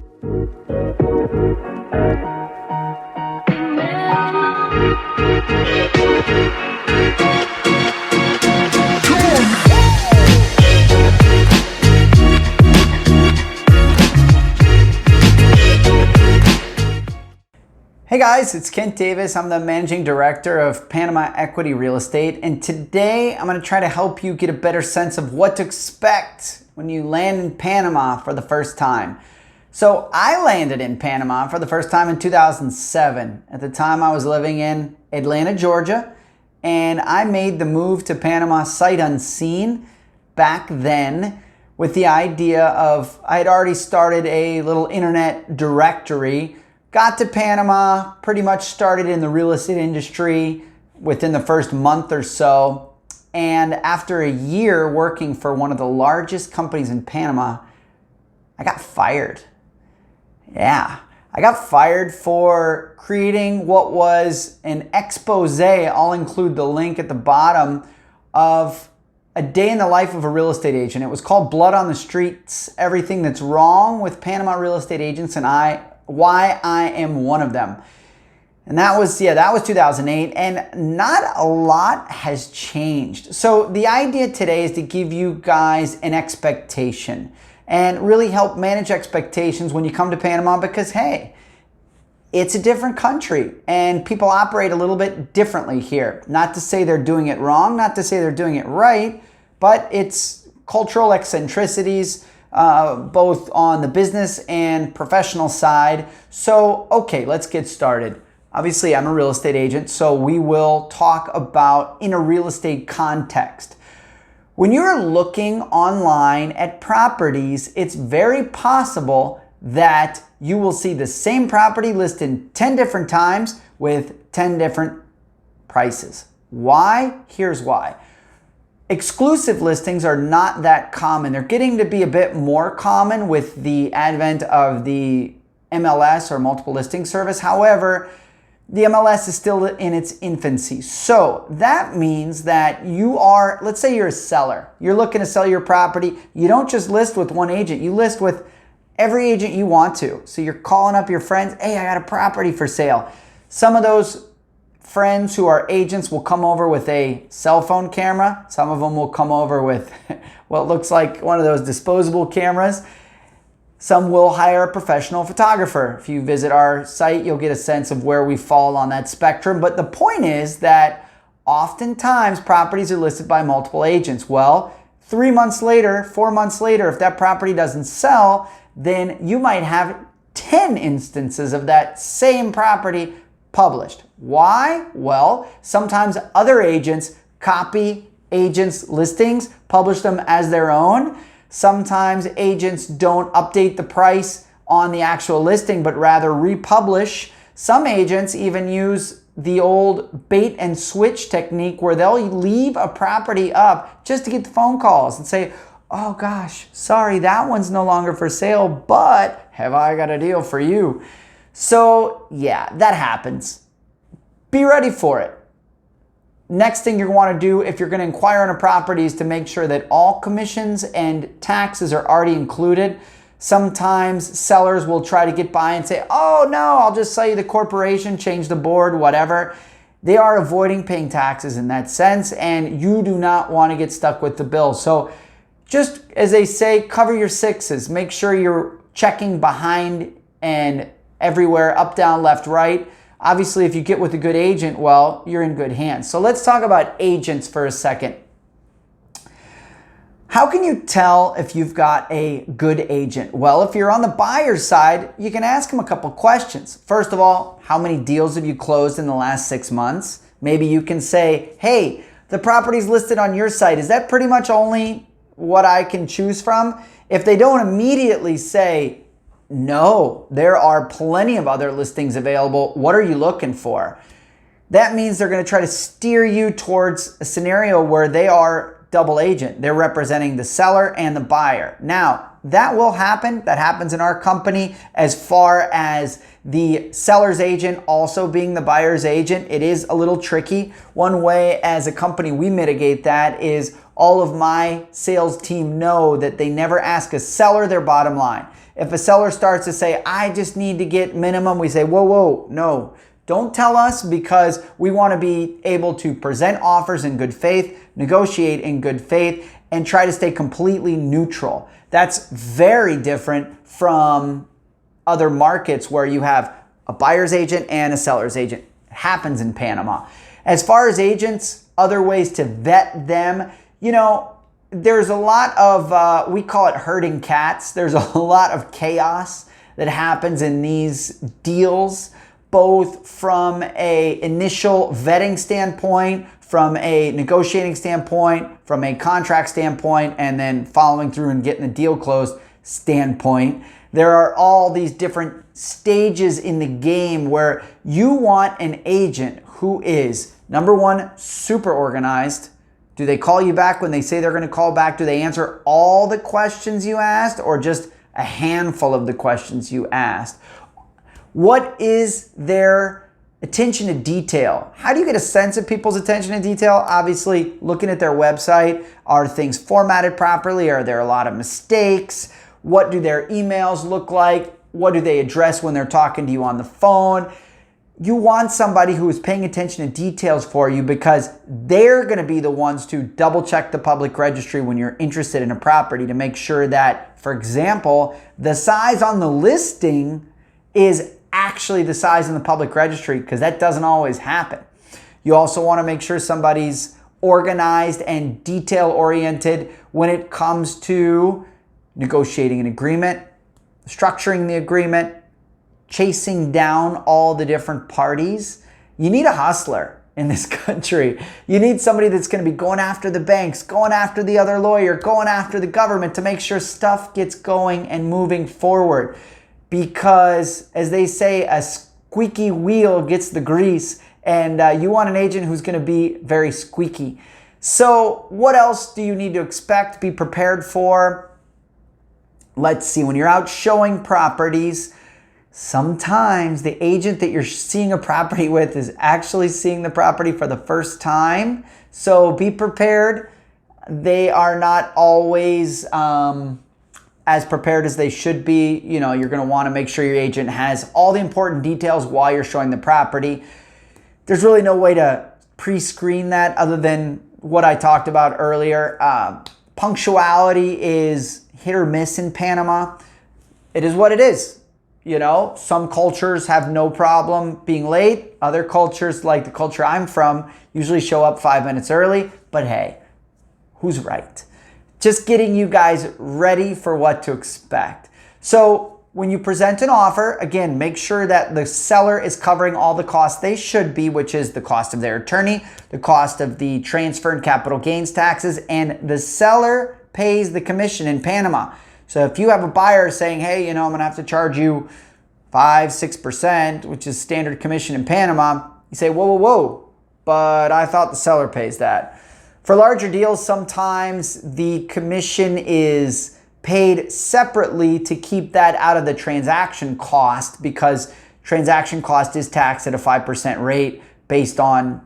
Hey guys, it's Kent Davis. I'm the Managing Director of Panama Equity Real Estate, and today I'm going to try to help you get a better sense of what to expect when you land in Panama for the first time. So I landed in Panama for the first time in 2007. At the time I was living in Atlanta, Georgia, and I made the move to Panama sight unseen back then with the idea of I had already started a little internet directory. Got to Panama, pretty much started in the real estate industry within the first month or so. And after a year working for one of the largest companies in Panama, I got fired. Yeah, I got fired for creating what was an expose. I'll include the link at the bottom of a day in the life of a real estate agent. It was called Blood on the Streets, Everything That's Wrong with Panama Real Estate Agents and Why I Am One of Them. And that was 2008, and not a lot has changed. So the idea today is to give you guys an expectation and really help manage expectations when you come to Panama because, hey, it's a different country and people operate a little bit differently here. Not to say they're doing it wrong, not to say they're doing it right, but it's cultural eccentricities, both on the business and professional side. So, okay, let's get started. Obviously, I'm a real estate agent, so we will talk about in a real estate context. When you're looking online at properties, it's very possible that you will see the same property listed 10 different times with 10 different prices. Why? Here's why. Exclusive listings are not that common. They're getting to be a bit more common with the advent of the MLS or multiple listing service. However, the MLS is still in its infancy. So that means that let's say you're a seller. You're looking to sell your property. You don't just list with one agent. You list with every agent you want to. So you're calling up your friends. Hey, I got a property for sale. Some of those friends who are agents will come over with a cell phone camera. Some of them will come over with what looks like one of those disposable cameras. Some will hire a professional photographer. If you visit our site, you'll get a sense of where we fall on that spectrum. But the point is that oftentimes properties are listed by multiple agents. Well, 3 months later, 4 months later, if that property doesn't sell, then you might have 10 instances of that same property published. Why? Well, sometimes other agents copy agents' listings, publish them as their own. Sometimes agents don't update the price on the actual listing, but rather republish. Some agents even use the old bait and switch technique where they'll leave a property up just to get the phone calls and say, oh gosh, sorry, that one's no longer for sale, but have I got a deal for you? So yeah, that happens. Be ready for it. Next thing you're going to want to do if you're going to inquire on a property is to make sure that all commissions and taxes are already included. Sometimes sellers will try to get by and say, oh no, I'll just sell you the corporation, change the board, whatever. They are avoiding paying taxes in that sense, and you do not want to get stuck with the bill. So just as they say, cover your sixes. Make sure you're checking behind and everywhere, up, down, left, right. Obviously, if you get with a good agent, well, you're in good hands. So let's talk about agents for a second. How can you tell if you've got a good agent? Well, if you're on the buyer's side, you can ask them a couple questions. First of all, how many deals have you closed in the last 6 months? Maybe you can say, hey, the property's listed on your site. Is that pretty much only what I can choose from? If they don't immediately say, no, there are plenty of other listings available, what are you looking for? That means they're going to try to steer you towards a scenario where they are double agent. They're representing the seller and the buyer. Now, that will happen. That happens in our company as far as the seller's agent also being the buyer's agent. It is a little tricky. One way as a company we mitigate that is All of my sales team know that they never ask a seller their bottom line. If a seller starts to say, I just need to get minimum, we say, whoa, whoa, no. Don't tell us, because we want to be able to present offers in good faith, negotiate in good faith, and try to stay completely neutral. That's very different from other markets where you have a buyer's agent and a seller's agent. It happens in Panama. As far as agents, other ways to vet them, there's a lot of, we call it herding cats. There's a lot of chaos that happens in these deals, both from a initial vetting standpoint, from a negotiating standpoint, from a contract standpoint, and then following through and getting the deal closed standpoint. There are all these different stages in the game where you want an agent who is, number one, super organized. Do they call you back when they say they're going to call back? Do they answer all the questions you asked, or just a handful of the questions you asked? What is their attention to detail? How do you get a sense of people's attention to detail? Obviously, looking at their website. Are things formatted properly? Are there a lot of mistakes? What do their emails look like? What do they address when they're talking to you on the phone? You want somebody who is paying attention to details for you, because they're going to be the ones to double check the public registry when you're interested in a property to make sure that, for example, the size on the listing is actually the size in the public registry, because that doesn't always happen. You also want to make sure somebody's organized and detail oriented when it comes to negotiating an agreement, structuring the agreement, chasing down all the different parties. You need a hustler in this country. You need somebody that's going to be going after the banks, going after the other lawyer, going after the government to make sure stuff gets going and moving forward. Because, as they say, a squeaky wheel gets the grease, and you want an agent who's going to be very squeaky. So what else do you need to expect, be prepared for? Let's see, when you're out showing properties, sometimes the agent that you're seeing a property with is actually seeing the property for the first time. So be prepared. They are not always as prepared as they should be. You're going to want to make sure your agent has all the important details while you're showing the property. There's really no way to pre-screen that other than what I talked about earlier. Punctuality is hit or miss in Panama. It is what it is. Some cultures have no problem being late. Other cultures, like the culture I'm from, usually show up 5 minutes early. But hey, who's right? Just getting you guys ready for what to expect. So when you present an offer, again, make sure that the seller is covering all the costs they should be, which is the cost of their attorney, the cost of the transfer and capital gains taxes, and the seller pays the commission in Panama. So if you have a buyer saying, hey, I'm going to have to charge you 5-6%, which is standard commission in Panama, you say, whoa, whoa, whoa, but I thought the seller pays that. For larger deals, sometimes the commission is paid separately to keep that out of the transaction cost, because transaction cost is taxed at a 5% rate based on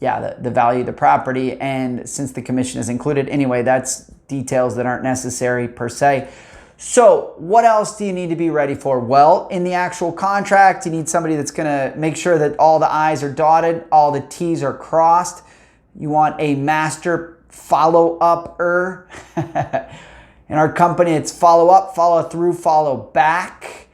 the value of the property. And since the commission is included anyway, that's details that aren't necessary per se. So what else do you need to be ready for? Well, in the actual contract, you need somebody that's going to make sure that all the I's are dotted, all the T's are crossed. You want a master follow-up-er. In our company, it's follow up, follow through, follow back.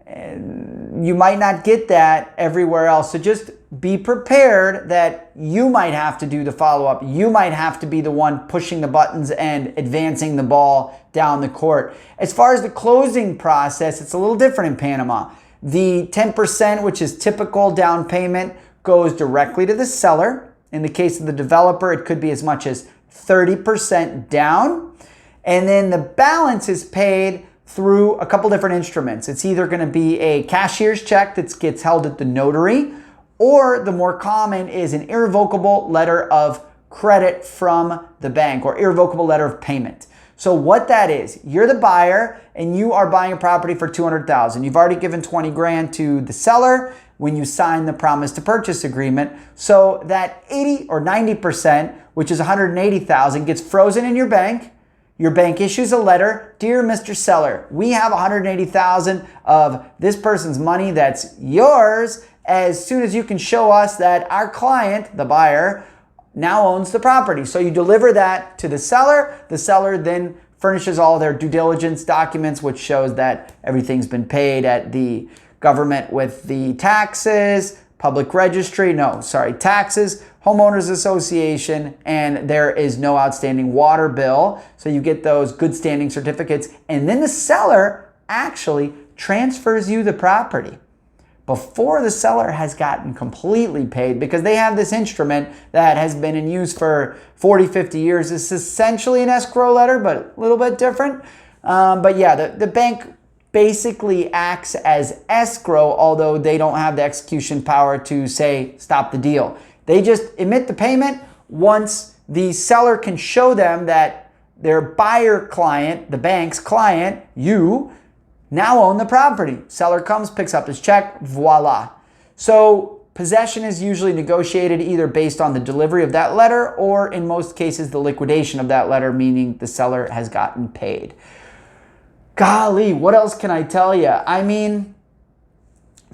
And you might not get that everywhere else. So just be prepared that you might have to do the follow-up. You might have to be the one pushing the buttons and advancing the ball down the court. As far as the closing process, it's a little different in Panama. The 10%, which is typical down payment, goes directly to the seller. In the case of the developer, it could be as much as 30% down. And then the balance is paid through a couple different instruments. It's either going to be a cashier's check that gets held at the notary, or the more common is an irrevocable letter of credit from the bank, or irrevocable letter of payment. So what that is, you're the buyer and you are buying a property for $200,000. You've already given 20 grand to the seller when you sign the promise to purchase agreement. So that 80 or 90%, which is 180,000, gets frozen in your bank. Your bank issues a letter, "Dear Mr. Seller, we have 180,000 of this person's money that's yours as soon as you can show us that our client, the buyer, now owns the property." So you deliver that to the seller. The seller then furnishes all their due diligence documents, which shows that everything's been paid at the government with the taxes, public registry, taxes, homeowners association, and there is no outstanding water bill. So you get those good standing certificates, and then the seller actually transfers you the property before the seller has gotten completely paid, because they have this instrument that has been in use for 40, 50 years. It's essentially an escrow letter, but a little bit different. But yeah, the bank basically acts as escrow, although they don't have the execution power to say, stop the deal. They just emit the payment once the seller can show them that their buyer client, the bank's client, you, now own the property. Seller comes, picks up his check, voila. So possession is usually negotiated either based on the delivery of that letter or in most cases the liquidation of that letter, meaning the seller has gotten paid. Golly, what else can I tell you? I mean,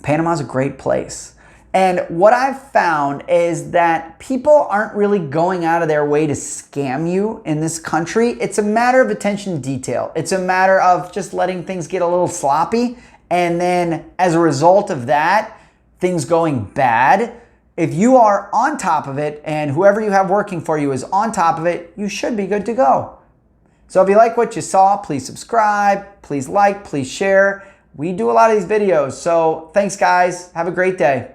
Panama's a great place. And what I've found is that people aren't really going out of their way to scam you in this country. It's a matter of attention to detail. It's a matter of just letting things get a little sloppy. And then as a result of that, things going bad. If you are on top of it and whoever you have working for you is on top of it, you should be good to go. So if you like what you saw, please subscribe, please like, please share. We do a lot of these videos. So thanks guys. Have a great day.